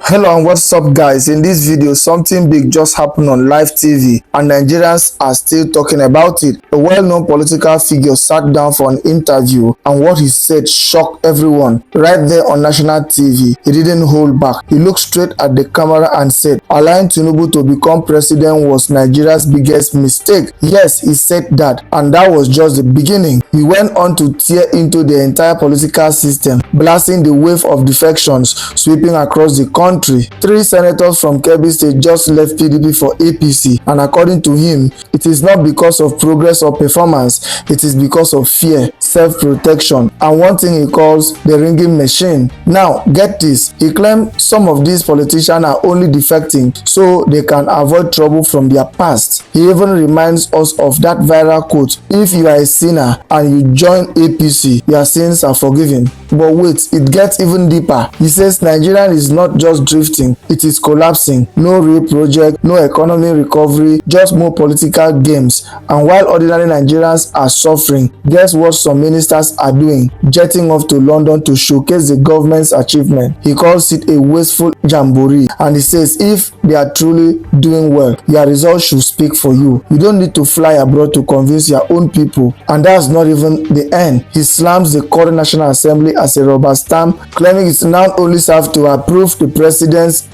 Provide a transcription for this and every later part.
Hello and what's up guys. In this video, something big just happened on live TV and Nigerians are still talking about it. A well-known political figure sat down for an interview and what he said shocked everyone. Right there on national TV, he didn't hold back. He looked straight at the camera and said, allowing Tinubu to become president was Nigeria's biggest mistake. Yes, he said that, and that was just the beginning. He went on to tear into the entire political system, blasting the wave of defections sweeping across the country. 3 senators from Kebbi State just left PDP for APC, and according to him, it is not because of progress or performance, it is because of fear, self-protection, and one thing he calls the ringing machine. Now, get this, he claimed some of these politicians are only defecting so they can avoid trouble from their past. He even reminds us of that viral quote, if you are a sinner and you join APC, your sins are forgiven. But wait, it gets even deeper. He says Nigeria is not just drifting, it is collapsing. No real project, no economy recovery, just more political games. And while ordinary Nigerians are suffering, guess what some ministers are doing? Jetting off to London to showcase the government's achievement. He calls it a wasteful jamboree, and he says if they are truly doing well, your results should speak for you. You don't need to fly abroad to convince your own people. And that's not even the end. He slams the current National Assembly as a rubber stamp, claiming it now only serves to approve the president's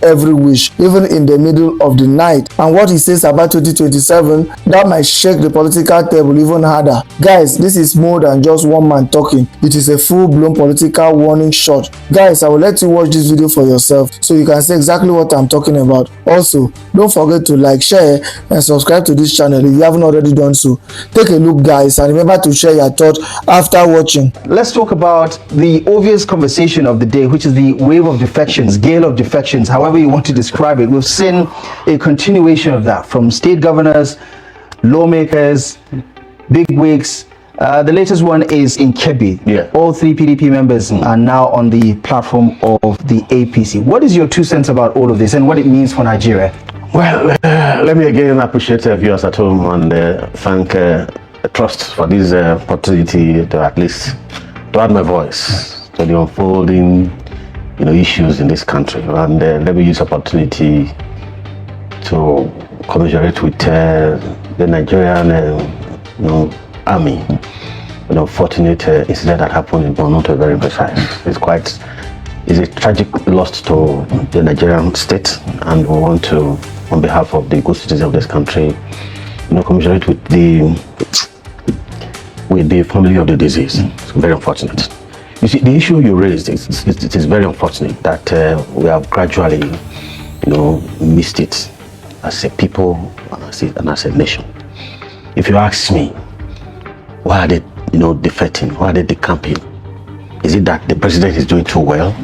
every wish, even in the middle of the night. And what he says about 2027, that might shake the political table even harder. Guys, this is more than just one man talking. It is a full-blown political warning shot. Guys, I will let you watch this video for yourself so you can see exactly what I'm talking about. Also, don't forget to like, share, and subscribe to this channel if you haven't already done so. Take a look, guys, and remember to share your thoughts after watching. Let's talk about the obvious conversation of the day, which is the wave of defections, gale of defections, however you want to describe it. We've seen a continuation of that from state governors, lawmakers, big wigs. The latest one is in Kebbi. Yeah. All 3 PDP members are now on the platform of the APC. What is your 2 cents about all of this and what it means for Nigeria? Well, let me again appreciate viewers at home and thank Trust for this opportunity to at least to add my voice to the unfolding, issues in this country. And let me use the opportunity to commiserate with the Nigerian, army. An unfortunate incident that happened in Borno, to be very precise. It's a tragic loss to the Nigerian state, and we want to, on behalf of the good citizens of this country, commiserate with the family of the deceased. It's very unfortunate. You see, the issue you raised, it is very unfortunate that we have gradually, missed it as a people and as a nation. If you ask me, why are they, defecting? Why are they decamping? Is it that the president is doing too well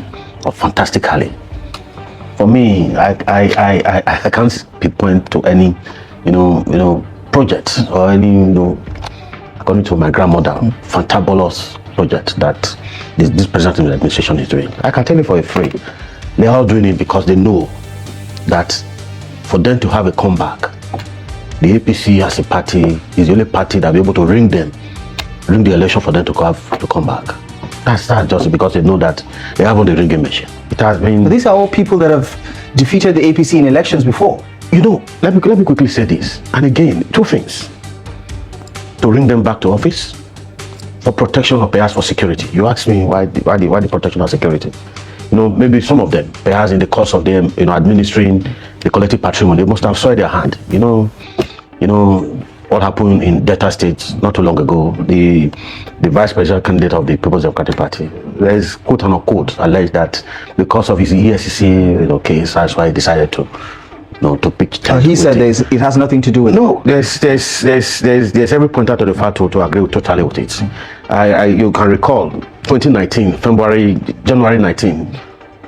or fantastically? For me, I can't pinpoint to any, project or any, according to my grandmother, fantabulous project that this president administration is doing. I can tell you for a free, they're all doing it because they know that for them to have a comeback, the APC as a party is the only party that will be able to ring the election for them to come back. That's just because they know that they have on the ringing machine. It has been. But these are all people that have defeated the APC in elections before. Let me quickly say this. And again, 2 things: to ring them back to office, for protection or perhaps for security. You ask me why the protection or security? Maybe some of them, perhaps in the course of them, administering the collective patrimony, they must have soiled their hand. What happened in Delta State not too long ago, the vice presidential candidate of the People's Democratic Party, there is quote unquote alleged that because of his ESCC case, that's why he decided to pitch. He said it has nothing to do with no. There's every pointer to the fact to agree totally with it. You can recall 2019 January 19.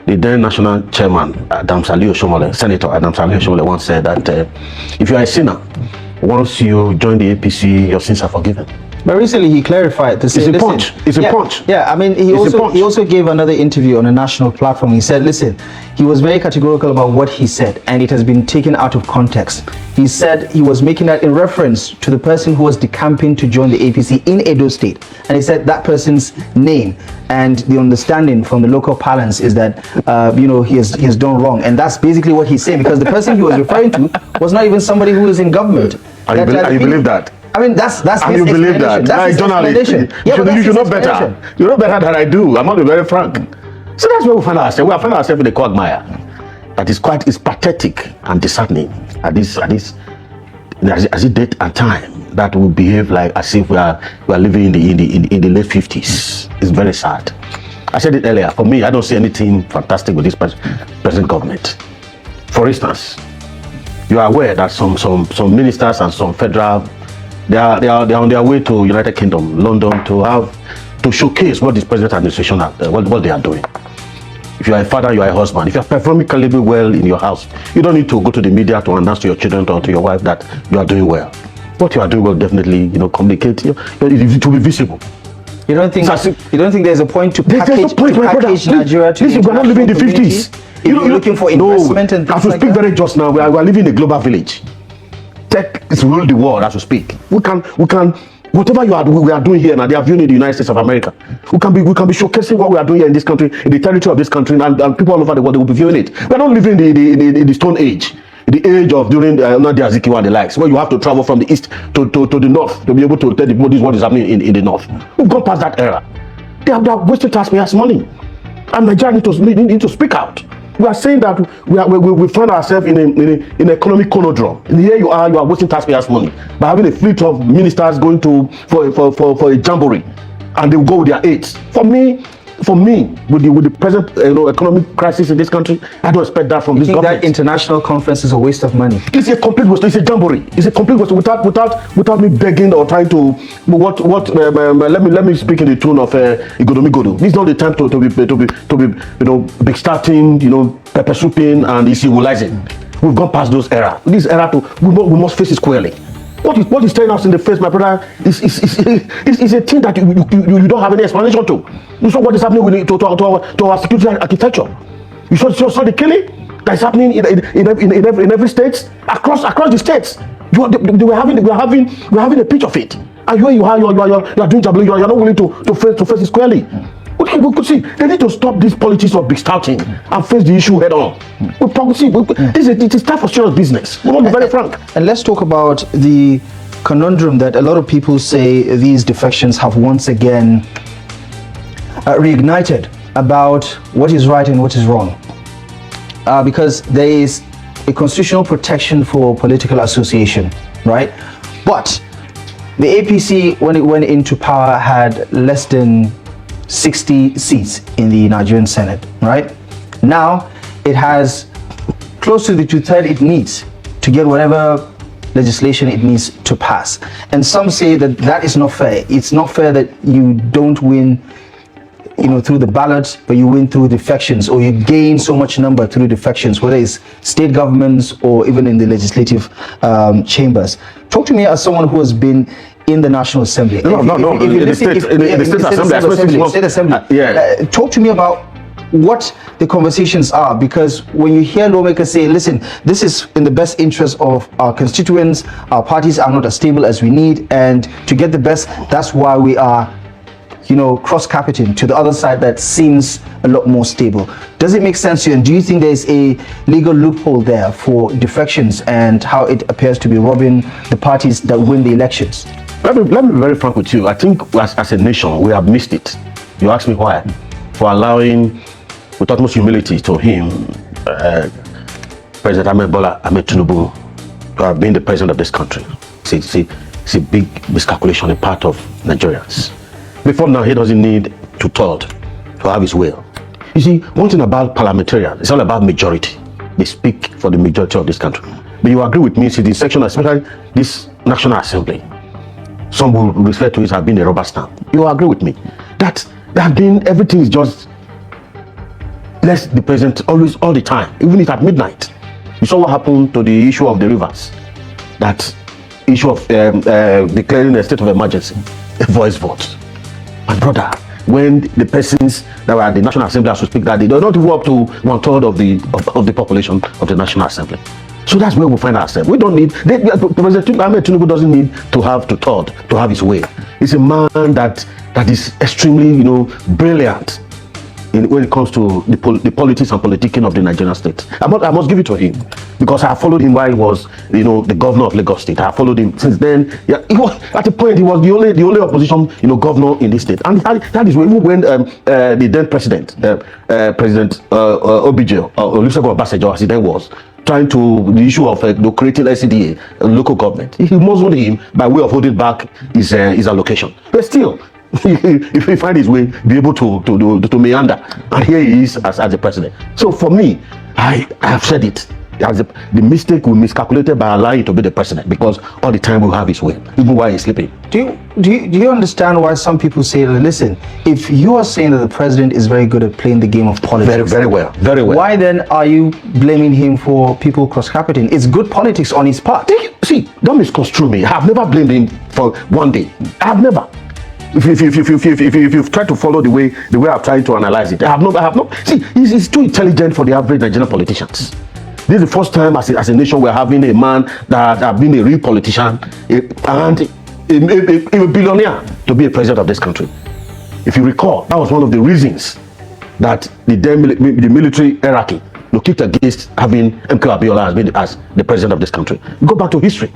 The then national chairman Senator Adam Salih Oshomole once said that if you are a sinner, once you join the APC, your sins are forgiven. But recently he clarified to say, It's a listen, punch. It's a punch. Yeah, I mean, It's a punch. he also gave another interview on a national platform. He said, listen, he was very categorical about what he said, and it has been taken out of context. He said he was making that in reference to the person who was decamping to join the APC in Edo State, and he said that person's name, and the understanding from the local parlance is that he has done wrong, and that's basically what he's saying, because the person he was referring to was not even somebody who is in government. And you believe that? I mean, that's And his you believe that? explanation. That's his explanation. Yeah, but you that's should know his better. explanation. You know better than I do. I'm not being very frank. So that's where we find ourselves. We find ourselves in a quagmire that is pathetic and disheartening at this date and time that we behave like as if we are living in the late 50s. It's very sad. I said it earlier. For me, I don't see anything fantastic with this present government. For instance, you are aware that some ministers and some federal they are on their way to United Kingdom, London, to showcase what this present administration what they are doing. If you are a father, you are a husband. If you are performing incredibly well in your house, you don't need to go to the media to announce to your children or to your wife that you are doing well. What you are doing well, definitely, communicate. It will be visible. You don't think there's a point to package Nigeria to listen, we're not living in the 50s. You're looking for investment and things as we like speak that? very just now, we are living in a global village. Tech is ruling the world as we speak. We can whatever we are doing here now, they are viewing in the United States of America. We can be showcasing what we are doing here in this country, in the territory of this country, and people all over the world, they will be viewing it. We are not living in the Stone Age, the age of during Nadia Azikiwe and the likes, where you have to travel from the east to the north to be able to tell the people what is happening in the north. We've gone past that era. They are wasting taxpayers' money, and Nigeria need to speak out. We are saying that we find ourselves in an economic conundrum. Here you are wasting taxpayers' money by having a fleet of ministers going for a jamboree, and they will go with their aides. For me, with the present economic crisis in this country, I don't expect that from this government. That international conference is a waste of money. It's a complete waste. It's a jamboree. It's a complete waste without me begging or trying to let me speak in the tone of Igodomi Godo. This is not the time to be big starting, pepper souping and civilizing. We've gone past those era. This era we must face it squarely. What is staring us in the face, my brother, is a thing that you don't have any explanation to. You saw what is happening to our security architecture. You saw the killing that is happening in every state across the states. We're having a pitch of it, and here you are doing tableau. You are not willing to face it squarely. We could see they need to stop this politics of big stouting and face the issue head on. It is time for serious business. We want to be very frank. And let's talk about the conundrum that a lot of people say these defections have once again reignited about what is right and what is wrong. Because there is a constitutional protection for political association, right? But the APC, when it went into power, had less than 60 seats in the Nigerian Senate, right? Now it has close to the two-thirds it needs to get whatever legislation it needs to pass. And some say that is not fair. It's not fair that you don't win through the ballots, but you win through defections, or you gain so much number through defections, whether it's state governments or even in the legislative chambers. Talk to me as someone who has been in the National Assembly. In the State Assembly. Talk to me about what the conversations are, because when you hear lawmakers say, listen, this is in the best interest of our constituents, our parties are not as stable as we need, and to get the best, that's why we are cross-carpeting to the other side that seems a lot more stable. Does it make sense to you? And do you think there's a legal loophole there for defections and how it appears to be robbing the parties that win the elections? Let me be very frank with you. I think as a nation, we have missed it. You ask me why? For allowing, with utmost humility to him, President Ahmed Tinubu, to have been the president of this country. It's a big miscalculation on the part of Nigerians. Before now, he doesn't need to third to have his will. You see, one thing about parliamentarians, it's all about majority. They speak for the majority of this country. But you agree with me, see, the section, especially this National Assembly, some will refer to it as being a rubber stamp. You agree with me that everything is just less the president always all the time, even if at midnight. You saw what happened to the issue of the rivers, that issue of declaring a state of emergency. a voice vote. My brother, when the persons that were at the National Assembly as we speak that they do not even up to 1/3 of the population of the National Assembly. So that's where we find ourselves. We don't need, President Tinubu doesn't need to have to have his way. He's a man that is extremely, brilliant when it comes to the politics and politicking of the Nigerian state. I must give it to him, because I followed him while he was, the governor of Lagos State. I followed him since then. Yeah, he was, at the point, he was the only opposition, governor in this state. And that is even when the then president, President OBJ, Olusegun Obasanjo, as he then was, trying to the issue of creating SCDA, local government. He muzzled him by way of holding back his allocation. But still, if he find his way, be able to meander, and here he is as the president. So for me, I have said it. As the mistake we miscalculated by allowing him to be the president, because all the time we have his way, even while he's sleeping. Do you understand why some people say, listen, if you are saying that the president is very good at playing the game of politics, very well, why then are you blaming him for people cross-carpeting? It's good politics on his part. See, don't misconstrue me. I have never blamed him for one day. I have never. If you've tried to follow the way I've tried to analyze it, I have not. See, he's too intelligent for the average Nigerian politicians. This is the first time as a nation we're having a man that has been a real politician and a billionaire to be a president of this country. If you recall, that was one of the reasons that the military hierarchy kicked against having MK Abiola as the president of this country. Go back to history.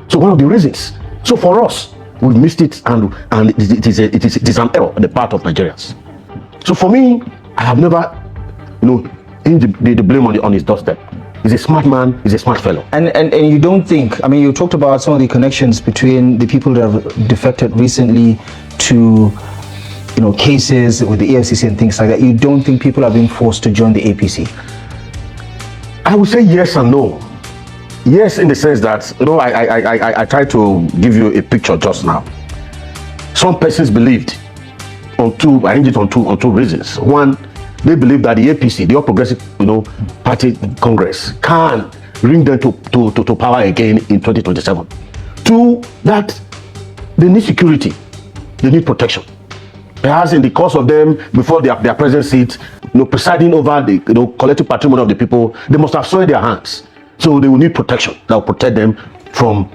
So one of the reasons. So for us, we've missed it, and it is an error on the part of Nigerians. So for me, I have never, the blame on his doorstep. He's a smart man. He's a smart fellow. And you don't think? I mean, you talked about some of the connections between the people that have defected recently to, cases with the EFCC and things like that. You don't think people are being forced to join the APC? I would say yes and no. Yes, in the sense that I tried to give you a picture just now. Some persons believed I hinged it on two reasons. One, they believe that the APC, the All Progressive Party Congress, can bring them to power again in 2027. Two, that they need security, they need protection. Perhaps in the course of them, before their present seat, presiding over the collective patrimony of the people, they must have soiled their hands. So they will need protection that will protect them from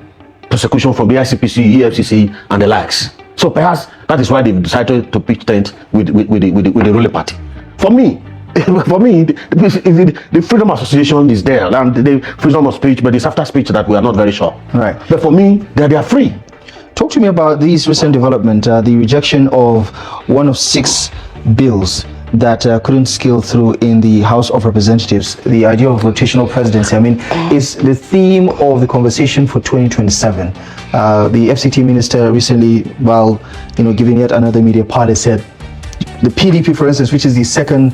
persecution from the ICPC, EFCC, and the likes. So perhaps that is why they've decided to pitch tent with the ruling party. For me, the freedom of association is there, and the freedom of speech, but it's after speech that we are not very sure. Right. But for me, they are free. Talk to me about these recent development, the rejection of one of 6 bills that couldn't scale through in the House of Representatives. The idea of rotational presidency, is the theme of the conversation for 2027. The FCT minister recently, while giving yet another media party, said the PDP, for instance, which is the second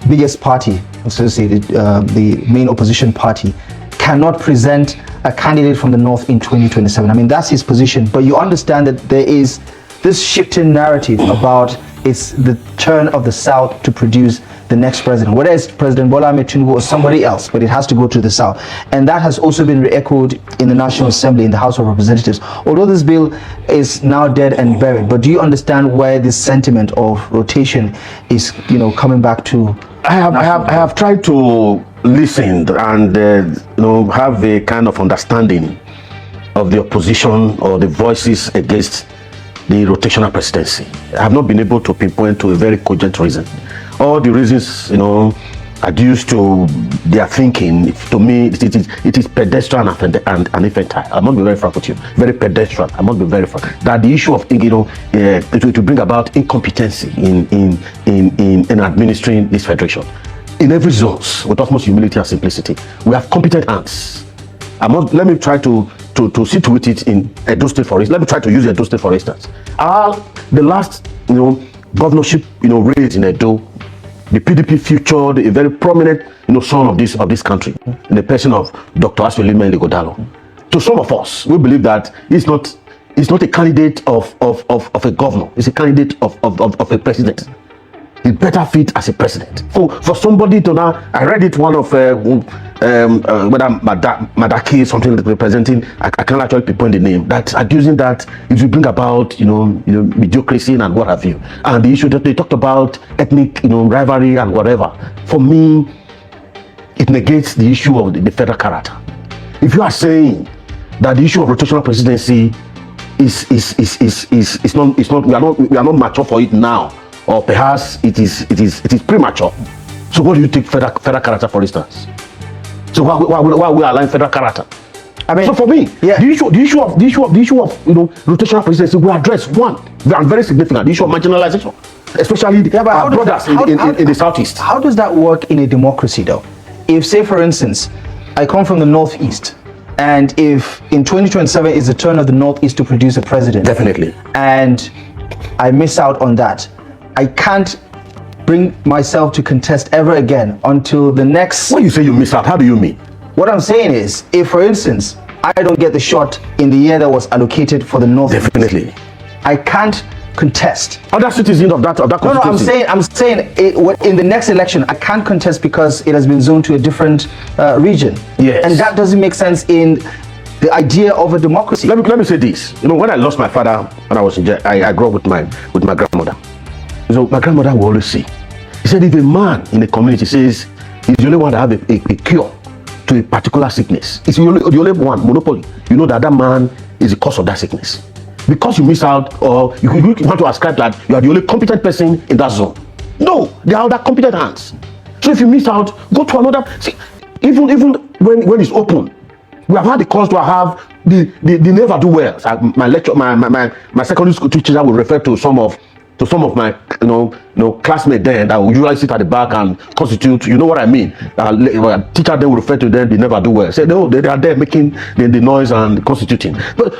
biggest party, associated, the main opposition party, cannot present a candidate from the north in 2027. That's his position. But you understand that there is this shifting narrative about it's the turn of the south to produce the next president, whether it's President Bola Ahmed Tinubu or somebody else, but it has to go to the south. And that has also been re-echoed in the National Assembly, in the House of Representatives. Although this bill is now dead and buried, but do you understand where this sentiment of rotation is, coming back to? I have tried to listen and have a kind of understanding of the opposition or the voices against the rotational presidency. I have not been able to pinpoint to a very cogent reason. All the reasons, adduced to their thinking, to me, it is pedestrian and infantile. I must be very frank with you. Very pedestrian. I must be very frank. That the issue of to bring about incompetency in administering this federation. In every zone, with utmost humility and simplicity, we have competent hands. Let me try to situate it in Edo State, for instance. Let me try to use Edo State, for instance. The last, governorship, race in Edo, the PDP featured a very prominent, son of this country, in the person of Dr. Aswelime Legodalo. To some of us, we believe that he's not a candidate of a governor. He's a candidate of a president. He better fit as a president. For somebody to now, I read it, one of whether Madaki something representing, I can't actually pinpoint the name, that's accusing that it will bring about mediocrity and what have you, and the issue that they talked about ethnic rivalry and whatever. For me, it negates the issue of the federal character. If you are saying that the issue of rotational presidency is not we are not mature for it now, or perhaps it is premature. So what do you take federal character, for instance? So why we align federal character? I mean, so for me, yeah, the issue of rotational presidency we address one very significant, the issue of marginalization, especially our brothers in the southeast. How does that work in a democracy, though? If, say, for instance, I come from the northeast, and if in 2027 is the turn of the northeast to produce a president, definitely, and I miss out on that, I can't bring myself to contest ever again until the next. When you say you miss out, how do you mean? What I'm saying is, if for instance I don't get the shot in the year that was allocated for the north, definitely, I can't contest. Other citizens of that constituency. No, I'm saying in the next election I can't contest because it has been zoned to a different region. Yes, and that doesn't make sense in the idea of a democracy. Let me say this. When I lost my father when I was in jail, I grew up with my grandmother. So my grandmother would always say, he said, if a man in the community says he's the only one that have a cure to a particular sickness, it's the only one, monopoly, you know that man is the cause of that sickness. Because you miss out, or you want to ascribe that you are the only competent person in that zone. No, there are other competent hands. So if you miss out, go to another. See, even when it's open, we have had the cause to have the never do well. My secondary school teacher will refer to some of my classmates then that will usually sit at the back and constitute, you know what I mean? Teacher then will refer to them, they never do well. Say no, they are there making the noise and constituting. But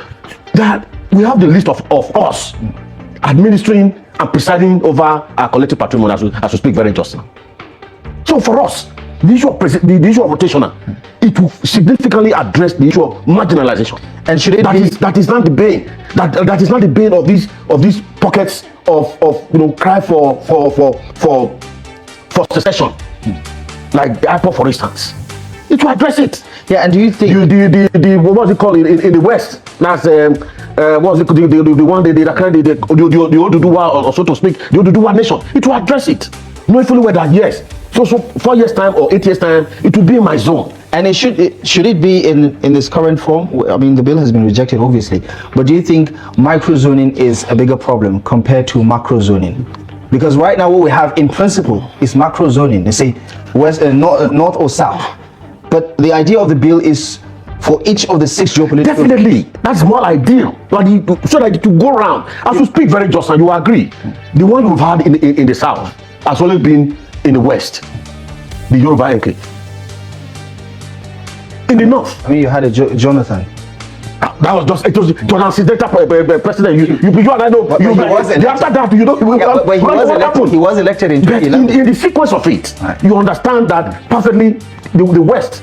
that we have the list of us administering and presiding over our collective patrimony as we speak very justly. So for us, the issue of rotational, it will significantly address the issue of marginalization. And should that is not the bane. That is not the bane of these pockets of cry for secession, like the airport, for instance. It will address it. Yeah, and do you think the what was it called in the West? That's what was it the one the Oduduwa, or so to speak, the Oduduwa nation. It will address it. Knowing fully well that yes, so 4 years time or 8 years time, it will be in my zone. And should it be in this current form? I mean, the bill has been rejected, obviously. But do you think microzoning is a bigger problem compared to macrozoning? Because right now, what we have in principle is macrozoning. They say west, north or south. But the idea of the bill is for each of the 6 geopolitical. Definitely, that's more ideal. So that to go around, as you speak very just, and you agree, the one we've had in the south has always been in the west, the Yoruba enclave. In the north, I mean, you had a Jonathan. That was just, it was an accidental president. You and I know. But he was elected. After that, you know, he was elected in 2011. In the sequence of it, right, you understand that perfectly. The West,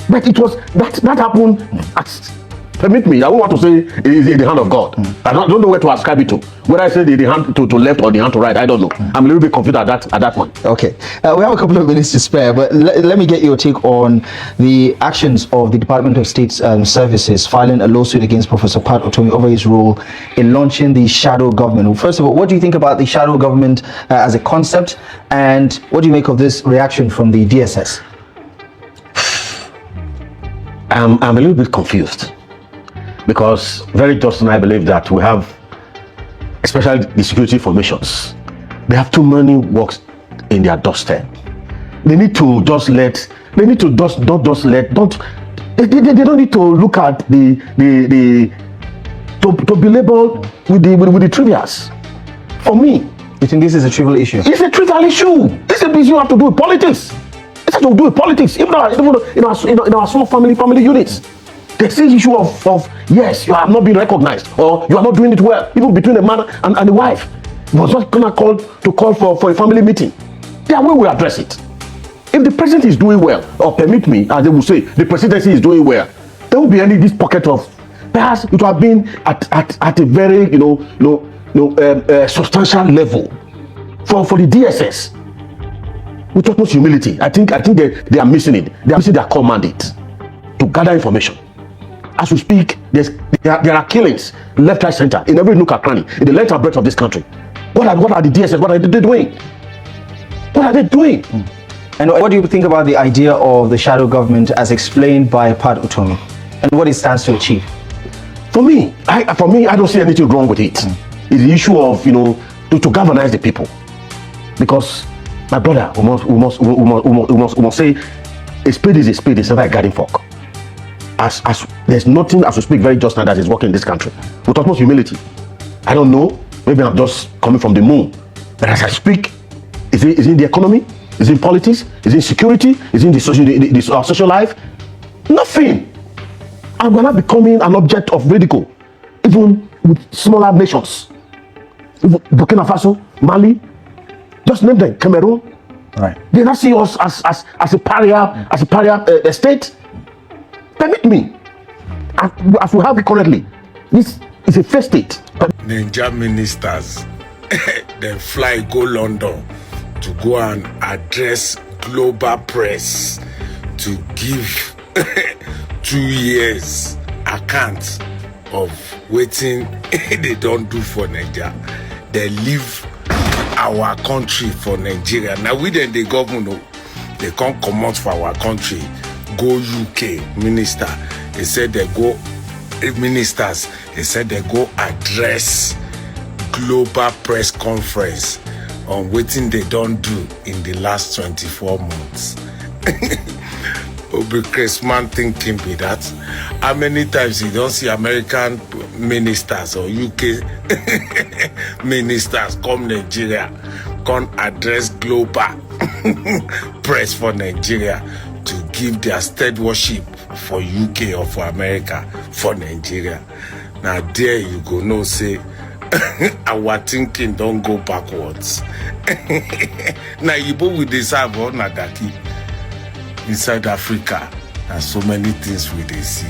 but it was that happened. Permit me, I don't want to say it is in the hand of God. I don't know where to ascribe it to. Whether I say the hand to left or the hand to right, I don't know. I'm a little bit confused at that point. Okay, we have a couple of minutes to spare, but let me get your take on the actions of the Department of State Services filing a lawsuit against Professor Pat Otomi over his role in launching the shadow government. First of all, what do you think about the shadow government as a concept, and what do you make of this reaction from the DSS? I'm a little bit confused, because very just, I believe that we have, especially the security formations, they have too many works in their doorstep. They need to they don't need to look at to be labeled with the trivials. For me, you think this is a trivial issue? It's a trivial issue. It's a issue have to do with politics. It's to do with politics, even in our small family units. There's the issue of yes, you have not been recognized, or you are not doing it well, even between a man and a wife. Was not gonna call for a family meeting. There we will address it. If the president is doing well, or permit me, as they will say, the presidency is doing well, there will be any this pocket of perhaps it would have been at a very substantial level for the DSS. with utmost humility. I think they are missing it. They are missing their core mandate to gather information. As we speak, there are killings left, right, center in every nook and cranny in the length and breadth of this country. What are the DSS? What are they doing? What are they doing? And what do you think about the idea of the shadow government as explained by Pat Utomi and what it stands to achieve? For me, I don't see anything wrong with it. It's the issue of, to galvanize the people. Because my brother, we must say, a spade is a spade, it's never a garden fork. As there's nothing, as we speak very just now, that is working in this country. With utmost humility. I don't know, maybe I'm just coming from the moon. But as I speak, is it in the economy? Is it in politics? Is it in security? Is it in the social life? Nothing. And we're not becoming an object of ridicule, even with smaller nations. Burkina Faso, Mali, just name them, Cameroon. Right. They not see us as a pariah state. Permit me, as we have it currently, this is a first state. Nigeria ministers they fly go London to go and address global press to give 2 years account of waiting they don't do for Nigeria. They leave our country for Nigeria. Now we then the government, they can't come out for our country. Go UK minister. They said they go ministers. They said they go address global press conference on waiting they don't do in the last 24 months. Obi Christman thinking be that. How many times you don't see American ministers or UK ministers come Nigeria, come address global press for Nigeria to give their stead worship for UK or for America for Nigeria. Now there you go, no say our thinking don't go backwards. Now you both will deserve on Nadaki inside Africa and so many things we they see.